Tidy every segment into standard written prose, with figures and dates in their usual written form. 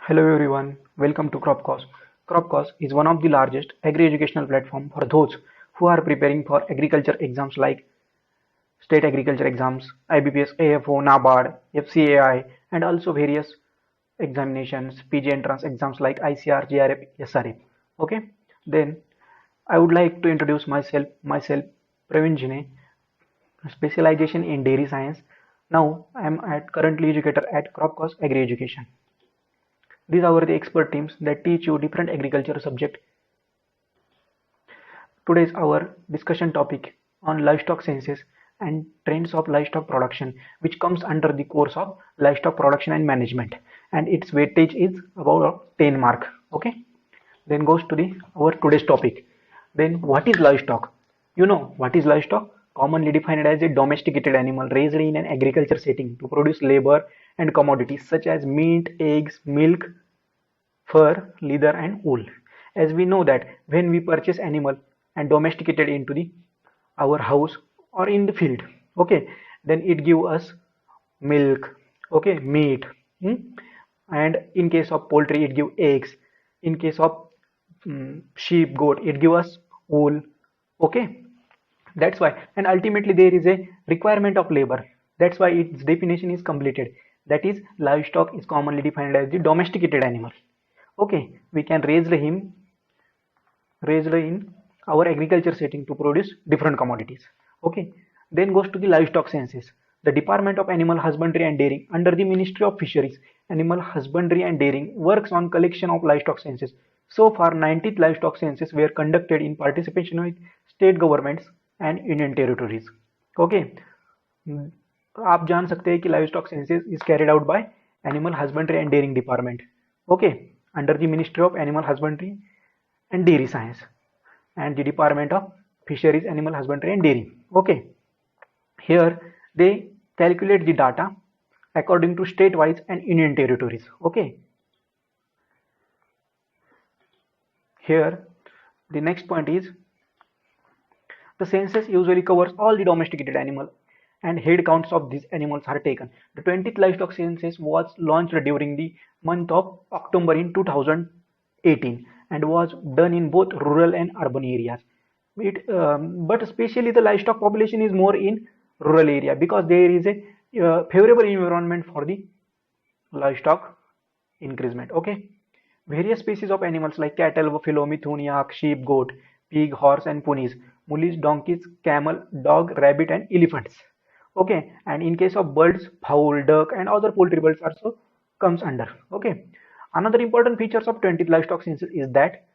Hello everyone, welcome to Cropcos. Cropcos is one of the largest agri-educational platform for those who are preparing for agriculture exams like state agriculture exams, IBPS, AFO, NABARD, FCAI, and also various examinations, PG entrance exams like ICR, JRF, SRF. Okay, then I would like to introduce myself, Praveen Jine, specialization in dairy science. Now I am currently educator at Cropcos Agri Education. These are the expert teams that teach you different agriculture subject. Today's our discussion topic on livestock sciences and trends of livestock production, which comes under the course of livestock production and management, and its weightage is about 10 mark. Okay, then goes to the our today's topic. Then what is livestock? You know what is livestock? Commonly defined as a domesticated animal raised in an agriculture setting to produce labor and commodities such as meat, eggs, milk, fur, leather and wool. As we know that when we purchase animal and domesticate it into the our house or in the field, okay, then it give us milk, okay, meat, and in case of poultry it give eggs, in case of sheep, goat, it give us wool, okay. That's why, and ultimately there is a requirement of labor. That's why its definition is completed. That is, livestock is commonly defined as the domesticated animal. Okay, we can raise in our agriculture setting to produce different commodities. Okay, then goes to the livestock sciences. The Department of Animal Husbandry and Dairying under the Ministry of Fisheries, Animal Husbandry and Dairying works on collection of livestock census. So far, 90 livestock census were conducted in participation with state governments and union territories. Okay, आप जान सकते हैं कि livestock census is carried out by Animal Husbandry and Dairying Department. Okay, under the Ministry of Animal Husbandry and Dairy Science and the Department of Fisheries, Animal Husbandry and Dairying. Okay, here they calculate the data according to state-wise and union territories. Okay, here the next point is the census usually covers all the domesticated animals and head counts of these animals are taken. The 20th livestock census was launched during the month of October in 2018 and was done in both rural and urban areas. But especially the livestock population is more in rural area because there is a favorable environment for the livestock increasement. Okay, various species of animals like cattle, buffalo, mithun, yak, sheep, goat, pig, horse and ponies, muleys, donkeys, camel, dog, rabbit and elephants. Okay, and in case of birds, fowl, duck and other poultry birds also comes under. Okay, another important features of 20th livestock census is that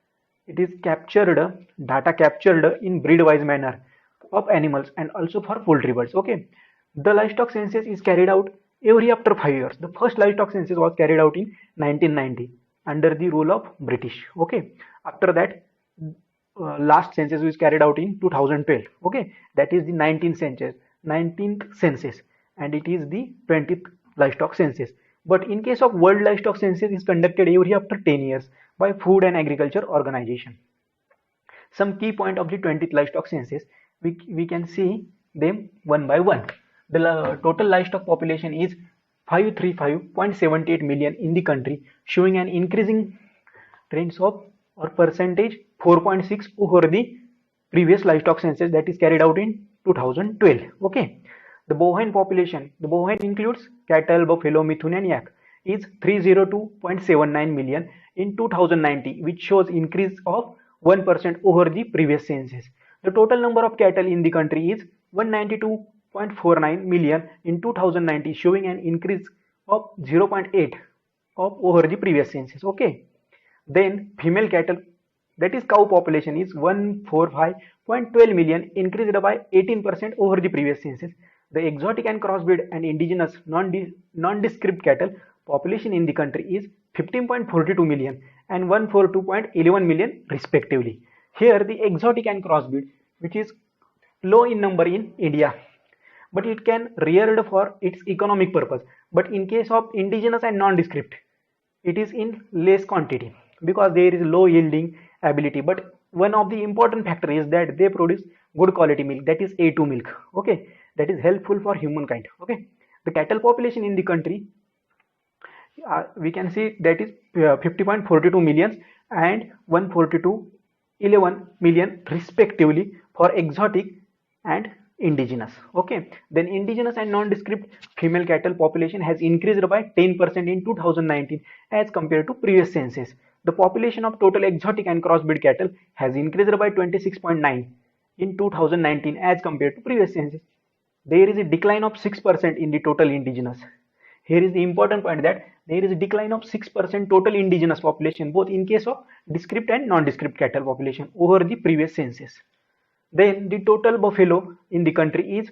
it is data captured in breed-wise manner of animals and also for poultry birds. Okay, the livestock census is carried out every after 5 years. The first livestock census was carried out in 1990 under the rule of British. Okay, after that, last census was carried out in 2012. Okay, that is the 19th census, and it is the 20th livestock census. But in case of world livestock census is conducted every after 10 years by Food and Agriculture Organization. Some key point of the 20th livestock census, we can see them one by one. The total livestock population is 535.78 million in the country, showing an increasing trends of or percentage 4.6 over the previous livestock census that is carried out in 2012. Okay, the bovine population, the bovine includes cattle, buffalo, mithun and yak, is 302.79 million in 2090, which shows increase of 1% over the previous census. The total number of cattle in the country is 192.49 million in 2090, showing an increase of 0.8 of over the previous census. Okay, then female cattle, that is cow population, is 145.12 million, increased by 18% over the previous census. The exotic and crossbred and indigenous nondescript cattle population in the country is 15.42 million and 142.11 million respectively. Here the exotic and crossbred, which is low in number in India, but it can reared for its economic purpose. But in case of indigenous and nondescript, it is in less quantity because there is low yielding ability. But one of the important factor is that they produce good quality milk, that is A2 milk. Okay, that is helpful for humankind. Okay, the cattle population in the country we can see that is 50.42 million and 142.11 million respectively for exotic and indigenous. Okay, then indigenous and nondescript female cattle population has increased by 10% in 2019 as compared to previous census. The population of total exotic and crossbred cattle has increased by 26.9 in 2019 as compared to previous census. There is a decline of 6% in the total indigenous. Here is the important point, that there is a decline of 6% total indigenous population both in case of descript and non-descript cattle population over the previous census. Then the total buffalo in the country is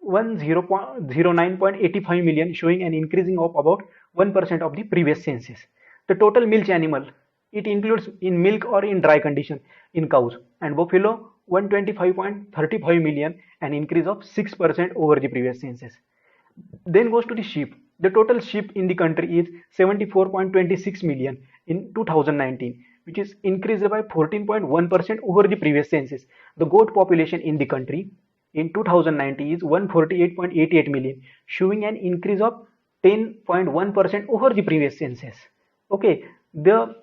10.09.85 million, showing an increasing of about 1% of the previous census. The total milch animal, it includes in milk or in dry condition in cows, and buffalo 125.35 million, an increase of 6% over the previous census. Then goes to the sheep. The total sheep in the country is 74.26 million in 2019, which is increased by 14.1% over the previous census. The goat population in the country in 2019 is 148.88 million, showing an increase of 10.1% over the previous census. Okay, the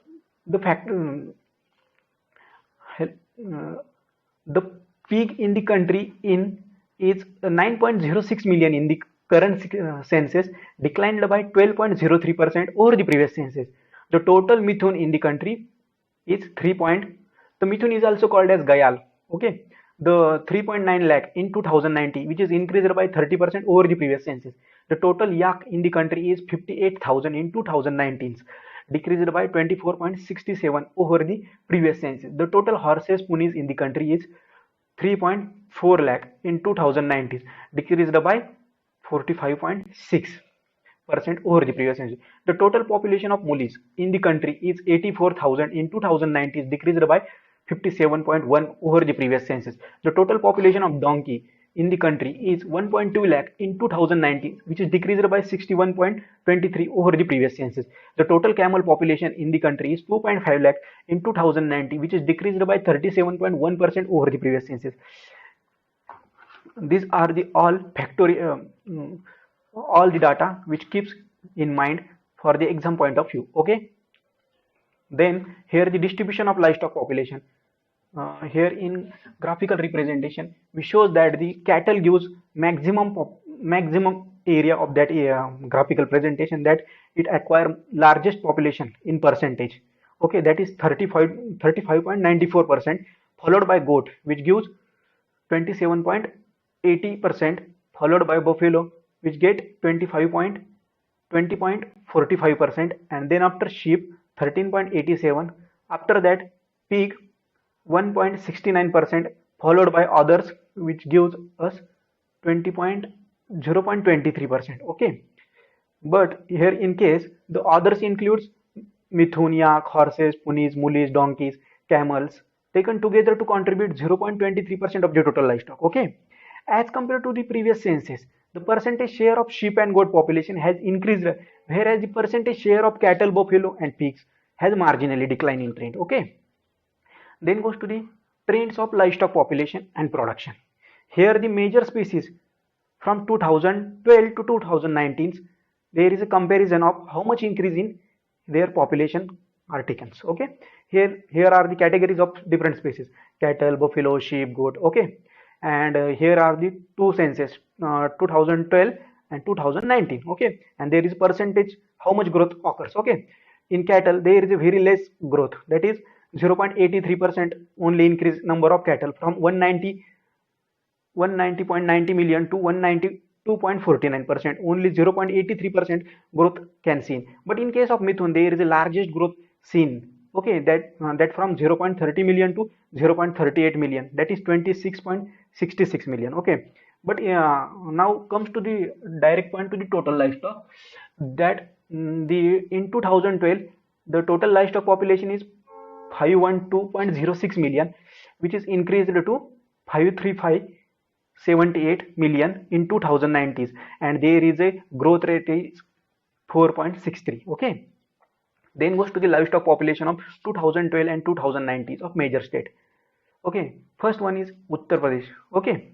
pig in the country is 9.06 million in the current census, declined by 12.03% over the previous census. The total mithun in the country is 3. The mithun is also called as gayal. Okay, the 3.9 lakh in 2019, which is increased by 30% over the previous census. The total yak in the country is 58,000 in 2019, decreased by 24.67 over the previous census. The total horses ponies in the country is 3.4 lakh in 2019, decreased by 45.6% over the previous census. The total population of mulis in the country is 84,000 in 2019, decreased by 57.1 over the previous census. The total population of donkey in the country is 1.2 lakh in 2019, which is decreased by 61.23 over the previous census. The total camel population in the country is 2.5 lakh in 2019, which is decreased by 37.1% over the previous census. These are the all the data which keeps in mind for the exam point of view. Okay, then here the distribution of livestock population. Here in graphical representation we shows that the cattle gives maximum area of that graphical presentation, that it acquire largest population in percentage. Okay, that is 35.94%, followed by goat which gives 27.80%, followed by buffalo which get 20.45%, and then after sheep 13.87%, after that pig 1.69%, followed by others which gives us 0.23%. Okay, but here in case the others includes mithun, yak, horses, ponies, mulis, donkeys, camels, taken together to contribute 0.23% of the total livestock. Okay, as compared to the previous census, the percentage share of sheep and goat population has increased, whereas the percentage share of cattle, buffalo and pigs has marginally declined in trend. Okay, then goes to the trends of livestock population and production. Here the major species from 2012 to 2019, there is a comparison of how much increase in their population are taken. Okay, here are the categories of different species: cattle, buffalo, sheep, goat. Okay, and here are the two census, 2012 and 2019. Okay, and there is percentage how much growth occurs. Okay, in cattle there is a very less growth, that is 0.83% only increase number of cattle from 190.90 million to 192.49%, only 0.83% growth can seen. But in case of mithun there is a largest growth seen. Okay, that from 0.30 million to 0.38 million, that is 26.66 million. Okay, but now comes to the direct point to the total livestock, that in 2012 the total livestock population is 512.06 million, which is increased to 535.78 million in 2019, and there is a growth rate is 4.63. Okay, then goes to the livestock population of 2012 and 2019 of major state. Okay, first one is Uttar Pradesh. Okay,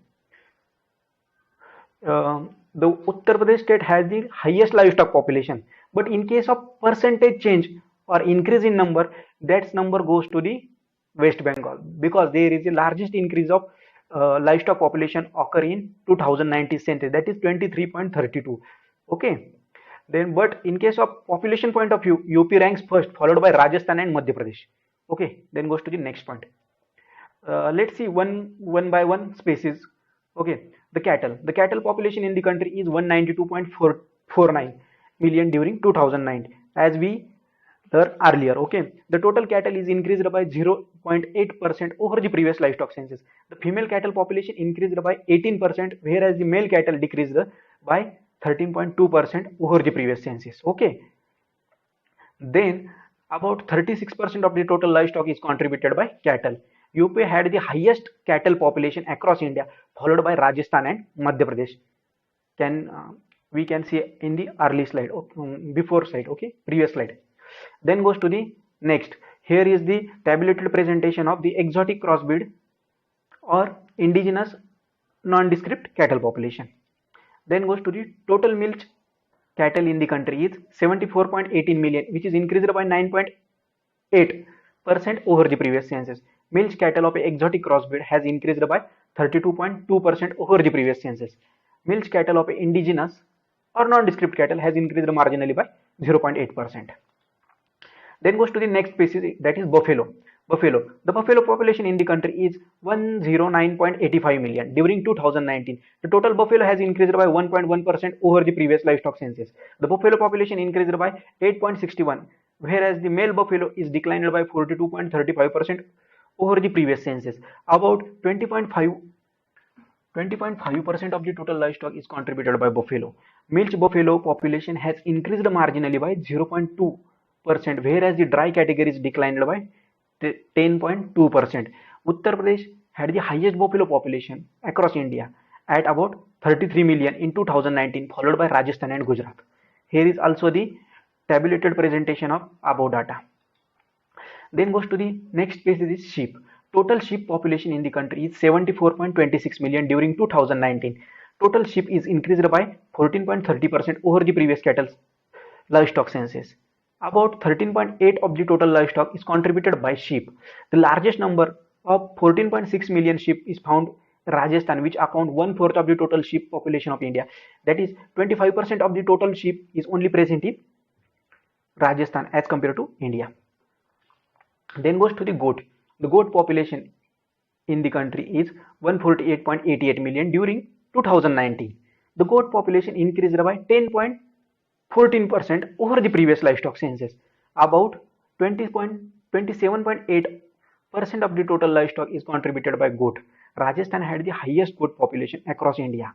the Uttar Pradesh state has the highest livestock population, But in case of percentage change or increase in number, that number goes to the West Bengal, because there is the largest increase of livestock population occur in 2019 census, that is 23.32. Okay, then but in case of population point of view, UP ranks first, followed by Rajasthan and Madhya Pradesh. Okay, then goes to the next point. Let's see one by one species. Okay, the cattle population in the country is 192.49 million during 2009, as we heard earlier. Okay, the total cattle is increased by 0.8% over the previous livestock census. The female cattle population increased by 18%, whereas the male cattle decreased by 13.2% over the previous census. Okay, then about 36% of the total livestock is contributed by cattle. UP had the highest cattle population across India, followed by Rajasthan and Madhya Pradesh. Can We can see in the early slide, before slide, okay, previous slide. Then goes to the next. Here is the tabulated presentation of the exotic crossbreed or indigenous nondescript cattle population. Then goes to the total milch cattle in the country is 74.18 million, which is increased by 9.8% over the previous census. Milch cattle of exotic crossbreed has increased by 32.2% over the previous census. Milch cattle of indigenous or nondescript cattle has increased marginally by 0.8%. Then goes to the next species, that is buffalo. The buffalo population in the country is 109.85 million during 2019. The total buffalo has increased by 1.1% over the previous livestock census. The buffalo population increased by 8.61, whereas the male buffalo is declined by 42.35% over the previous census. About 20.5% of the total livestock is contributed by buffalo. Milch buffalo population has increased marginally by 0.2%, whereas the dry category is declined by 10.2%. Uttar Pradesh had the highest buffalo population across India at about 33 million in 2019, followed by Rajasthan and Gujarat. Here is also the tabulated presentation of above data. Then goes to the next page, is sheep. Total sheep population in the country is 74.26 million during 2019. Total sheep is increased by 14.30% over the previous cattle livestock census. About 13.8 of the total livestock is contributed by sheep. The largest number of 14.6 million sheep is found in Rajasthan, which account 1/4 of the total sheep population of India. That is 25% of the total sheep is only present in Rajasthan as compared to India. Then goes to the goat. The goat population in the country is 148.88 million during 2019. The goat population increased by 10.14% over the previous livestock census. About 27.8% of the total livestock is contributed by goat. Rajasthan had the highest goat population across India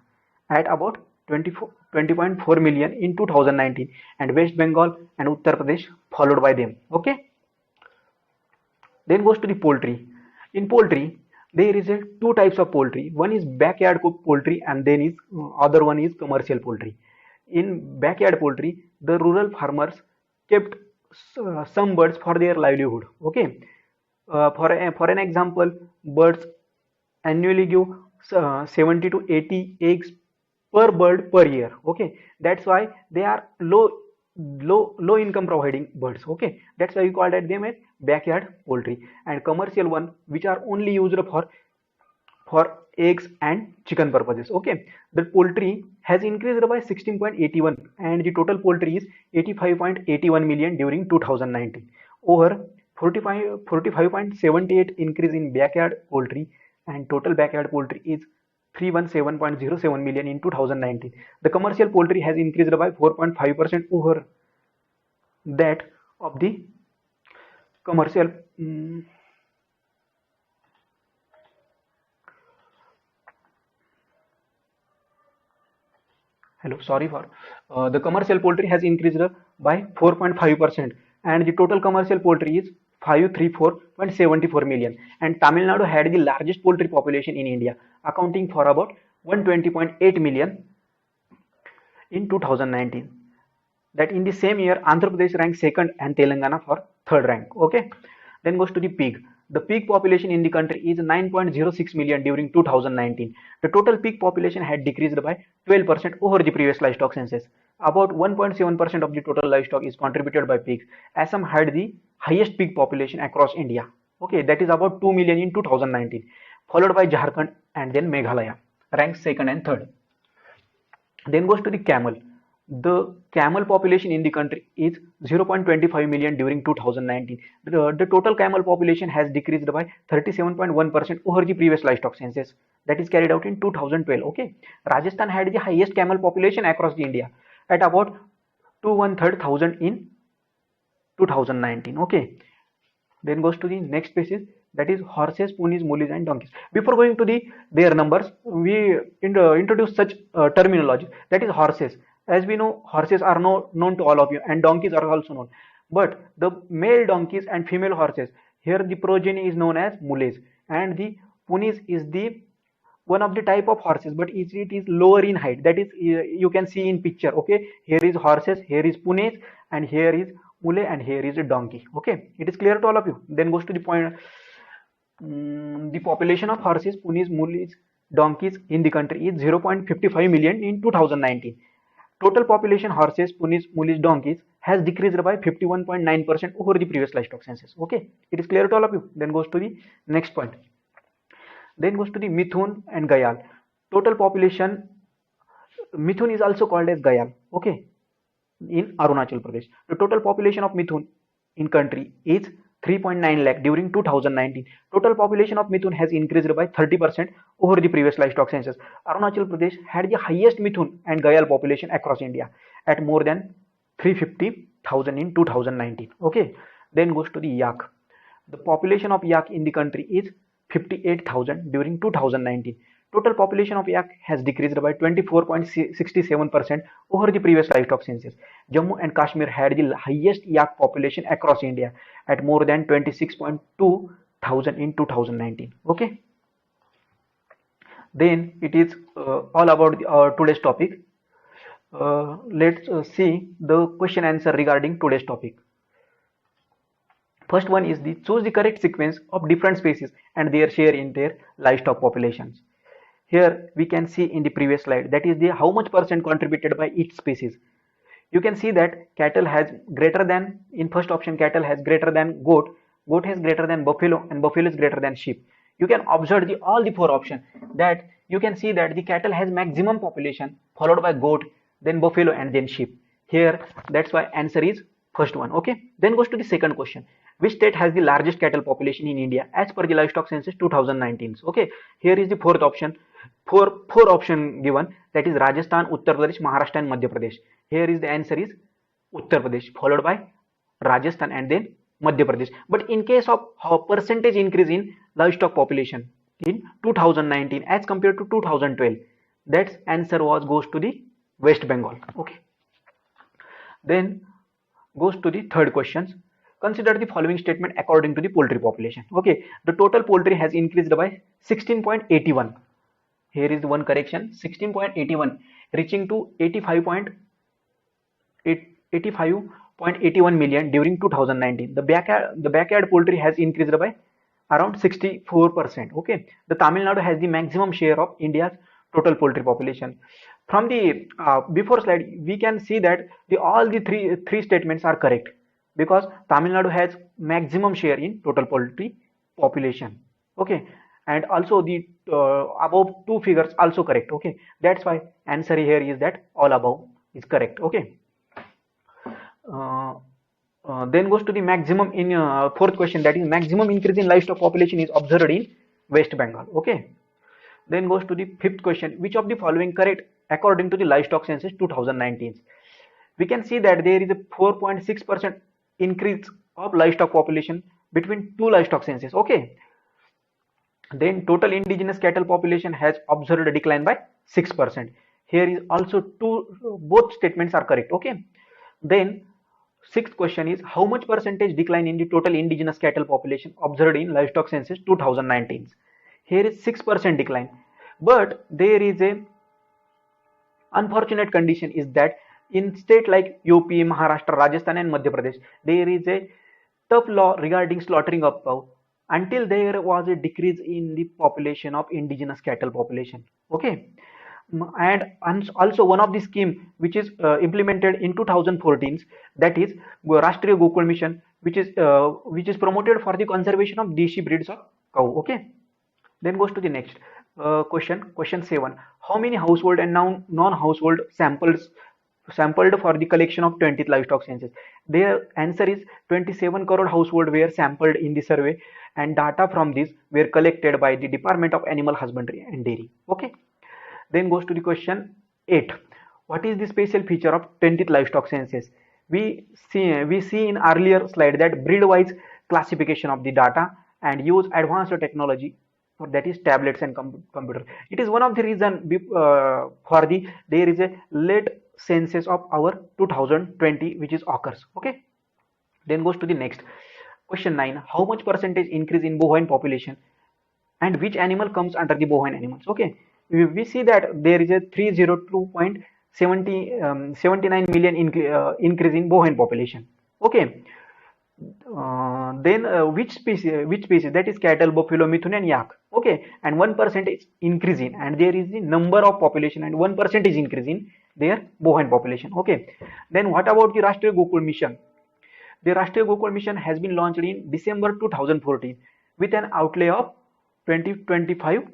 at about 20.4 million in 2019, and West Bengal and Uttar Pradesh followed by them. Okay. Then goes to the poultry. In poultry, there is two types of poultry. One is backyard poultry, and then is other one is commercial poultry. In backyard poultry, the rural farmers kept some birds for their livelihood. Okay, for an example, birds annually give 70 to 80 eggs per bird per year. Okay, that's why they are low income providing birds. Okay, that's why we call them as backyard poultry. And commercial one, which are only used for eggs and chicken purposes. Okay, the poultry has increased by 16.81, and the total poultry is 85.81 million during 2019. Over 45.78 increase in backyard poultry, and total backyard poultry is 317.07 million in 2019. The commercial poultry has increased by 4.5% over that of the commercial. Hello, sorry for the commercial poultry has increased by 4.5%, and the total commercial poultry is 534.74 million. And Tamil Nadu had the largest poultry population in India, accounting for about 120.8 million in 2019. That in the same year, Andhra Pradesh ranked second and Telangana for third rank. Okay, then goes to the pig. The peak population in the country is 9.06 million during 2019. The total peak population had decreased by 12% over the previous livestock census. About 1.7% of the total livestock is contributed by pigs. Assam had the highest pig population across India. Okay, that is about 2 million in 2019, followed by Jharkhand and then Meghalaya, ranks second and third. Then goes to the camel. The camel population in the country is 0.25 million during 2019. The total camel population has decreased by 37.1% over the previous livestock census that is carried out in 2012. Okay, Rajasthan had the highest camel population across the India at about 2,130,000 in 2019. Okay, then goes to the next species, that is horses, ponies, muleys and donkeys. Before going to their numbers, we introduce such terminology, that is horses. As we know, horses are known to all of you, and donkeys are also known, but the male donkeys and female horses, here the progeny is known as muleys, and the ponies is the one of the type of horses, but it is lower in height, that is you can see in picture. Okay, here is horses, here is ponies, and here is mule, and here is a donkey. Okay, it is clear to all of you. Then goes to the point, the population of horses, ponies, muleys, donkeys in the country is 0.55 million in 2019. Total population horses, ponies, muleys, donkeys has decreased by 51.9% over the previous livestock census. Okay, it is clear to all of you. Then goes to the next point. Then goes to the Mithun and Gayal. Total population, Mithun is also called as Gayal. Okay, in Arunachal Pradesh. The total population of Mithun in country is 3.9 lakh during 2019. Total population of Mithun has increased by 30% over the previous livestock census. Arunachal Pradesh had the highest Mithun and Gayal population across India at more than 350,000 in 2019. Okay, then goes to the yak. The population of yak in the country is 58,000 during 2019. Total population of yak has decreased by 24.67% over the previous livestock census. Jammu and Kashmir had the highest yak population across India at more than 26.2 thousand in 2019. Okay. Then it is all about today's topic. Let's see the question answer regarding today's topic. First one is the choose the correct sequence of different species and their share in their livestock populations. Here we can see in the previous slide, that is the how much percent contributed by each species. You can see that cattle has greater than, in first option cattle has greater than goat, goat has greater than buffalo, and buffalo is greater than sheep. You can observe all the four options, that you can see that the cattle has maximum population, followed by goat, then buffalo, and then sheep. Here that's why answer is first one. Okay, then goes to the second question. Which state has the largest cattle population in India as per the livestock census 2019? Okay, here is the fourth option. Four option given, that is Rajasthan, Uttar Pradesh, Maharashtra and Madhya Pradesh. Here is the answer is Uttar Pradesh, followed by Rajasthan and then Madhya Pradesh. But in case of how percentage increase in livestock population in 2019 as compared to 2012, that answer goes to the West Bengal. Okay, then goes to the third questions. Consider the following statement according to the poultry population. Okay, the total poultry has increased by 16.81. Here is the one correction, 16.81, reaching to 85.81 million during 2019. The backyard poultry has increased by around 64%. Okay, the Tamil Nadu has the maximum share of India's total poultry population. From the before slide, we can see that all the three statements are correct, because Tamil Nadu has maximum share in total poultry population. Okay, and also the above two figures also correct. Okay, that's why answer here is that all above is correct. Okay, then goes to the maximum in fourth question, that is maximum increase in livestock population is observed in West Bengal. Okay, then goes to the fifth question. Which of the following correct according to the livestock census 2019? We can see that there is a 4.6% increase of livestock population between two livestock census. Okay, then total indigenous cattle population has observed a decline by 6%. Here is also both statements are correct. Okay, then sixth question is how much percentage decline in the total indigenous cattle population observed in livestock census 2019? Here is 6% decline, but there is a unfortunate condition is that in state like UP, Maharashtra, Rajasthan and Madhya Pradesh, there is a tough law regarding slaughtering of cow, until there was a decrease in the population of indigenous cattle population. Okay. And also one of the scheme which is implemented in 2014, that is Rashtriya Gokul Mission, which is promoted for the conservation of deshi breeds of cow. Okay. Then goes to the next question 7. How many household and non-household sampled for the collection of 20th livestock census? Their answer is 27 crore household were sampled in the survey, and data from this were collected by the Department of Animal Husbandry and Dairy. Okay. Then goes to the question 8. What is the special feature of 20th livestock census? We see in earlier slide that breed-wise classification of the data and use advanced technology, that is tablets and computer. It is one of the reason for the there is a late census of our 2020 which is occurs. Okay. Then goes to the next question 9. How much percentage increase in bovine population, and which animal comes under the bovine animals? Okay. We see that there is a 302.79 million increase in bovine population. Okay. Then which species, that is cattle, buffalo, mithun and yak. Okay. And 1% is increasing, and there is the number of population and 1% is increasing their bovine population. Okay. Then what about the Rashtriya Gokul Mission? The Rashtriya Gokul Mission has been launched in December 2014 with an outlay of 25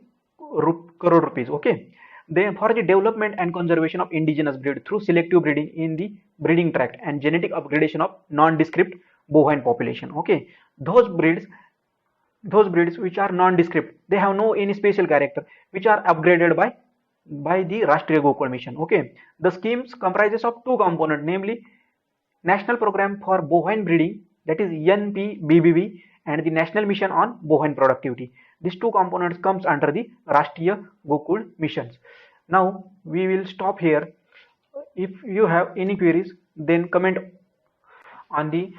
crore rupees. Okay. Then for the development and conservation of indigenous breed through selective breeding in the breeding tract and genetic upgradation of nondescript bovine population. Okay. Those breeds which are nondescript, they have no any special character, which are upgraded by the Rashtriya Gokul Mission. Okay. The schemes comprises of two components, namely National Program for Bovine Breeding, that is NPBBB, and the National Mission on Bovine Productivity. These two components comes under the Rashtriya Gokul Missions. Now we will stop here. If you have any queries, then comment on the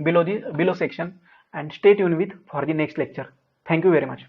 below section, and stay tuned with for the next lecture. Thank you very much.